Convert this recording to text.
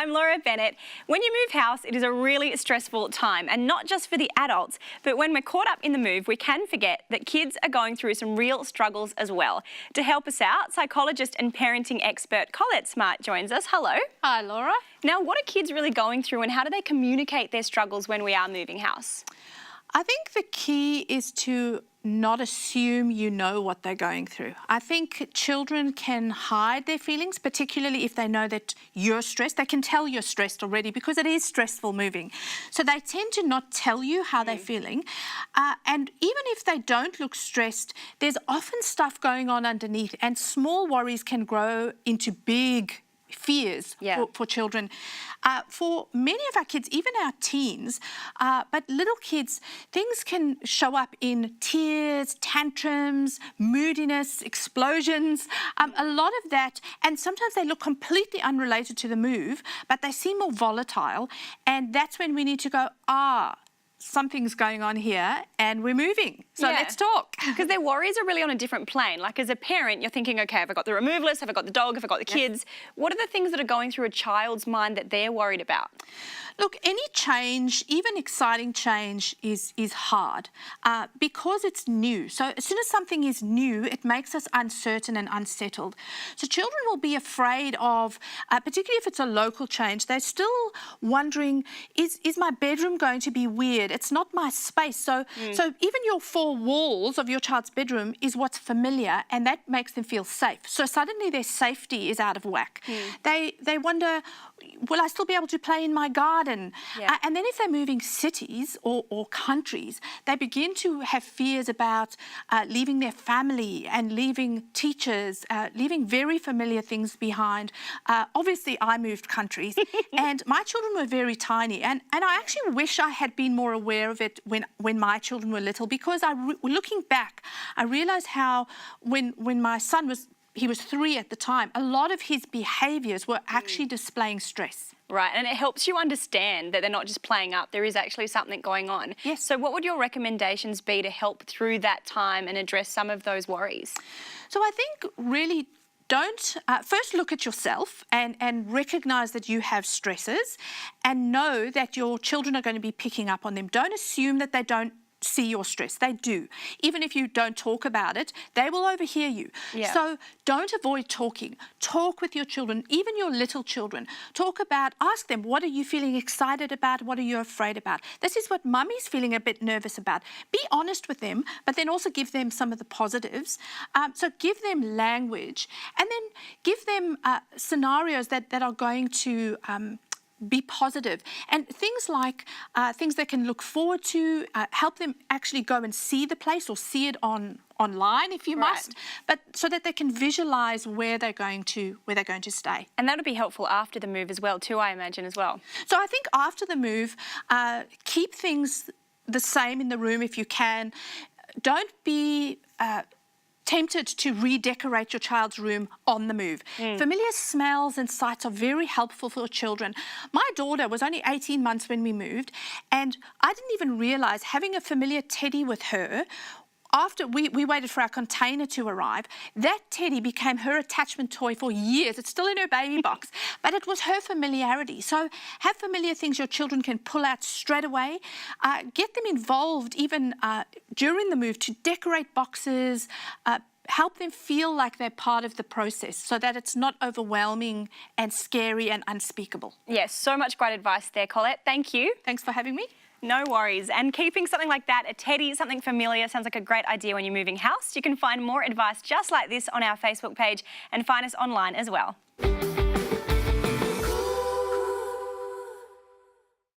I'm Laura Bennett. When you move house, it is a really stressful time, and not just for the adults, but when we're caught up in the move, we can forget that kids are going through some real struggles as well. To help us out, psychologist and parenting expert Collett Smart joins us. Hello. Hi, Laura. Now, what are kids really going through, and how do they communicate their struggles when we are moving house? I think the key is to not assume you know what they're going through. I think children can hide their feelings, particularly if they know that you're stressed. They can tell you're stressed already because it is stressful moving. So they tend to not tell you how they're feeling. And even if they don't look stressed, there's often stuff going on underneath, and small worries can grow into big fears for children. For many of our kids, even our teens, but little kids, things can show up in tears, tantrums, moodiness, explosions, a lot of that. And sometimes they look completely unrelated to the move, but they seem more volatile. And that's when we need to go, something's going on here and we're moving. So let's talk. Because their worries are really on a different plane. Like as a parent, you're thinking, okay, have I got the removalist? Have I got the dog? Have I got the kids? What are the things that are going through a child's mind that they're worried about? Look, any change, even exciting change, is hard because it's new. So as soon as something is new, it makes us uncertain and unsettled. So children will be afraid of, particularly if it's a local change, they're still wondering, is my bedroom going to be weird? It's not my space. So even your four walls of your child's bedroom is what's familiar, and that makes them feel safe. So suddenly their safety is out of whack. They wonder, will I still be able to play in my garden? And then if they're moving cities or countries, they begin to have fears about leaving their family and leaving teachers, leaving very familiar things behind. Obviously, I moved countries and my children were very tiny. And I actually wish I had been more aware of it when my children were little, because looking back, I realised how when my son he was 3 at the time, a lot of his behaviours were actually displaying stress. Right, and it helps you understand that they're not just playing up, there is actually something going on. Yes. So what would your recommendations be to help through that time and address some of those worries? So I think really don't, first look at yourself and recognise that you have stresses and know that your children are going to be picking up on them. Don't assume that they don't see your stress. They do. Even if you don't talk about it, they will overhear you. So don't avoid talking. Talk with your children, even your little children. Ask them, what are you feeling excited about? What are you afraid about? This is what mummy's feeling a bit nervous about. Be honest with them, but then also give them some of the positives. So give them language, and then give them scenarios that are going to be positive, and things like things they can look forward to, help them actually go and see the place or see it online if you must, but so that they can visualize where they're going to stay. And that'll be helpful after the move as well too, I imagine, as well. So I think after the move, keep things the same in the room if you can. Don't be tempted to redecorate your child's room on the move. Familiar smells and sights are very helpful for children. My daughter was only 18 months when we moved, and I didn't even realise having a familiar teddy with her. After we waited for our container to arrive, that teddy became her attachment toy for years. It's still in her baby box, but it was her familiarity. So have familiar things your children can pull out straight away. Get them involved even during the move to decorate boxes, help them feel like they're part of the process so that it's not overwhelming and scary and unspeakable. Yes, so much great advice there, Collett. Thank you. Thanks for having me. No worries. And keeping something like that, a teddy, something familiar, sounds like a great idea when you're moving house. You can find more advice just like this on our Facebook page and find us online as well.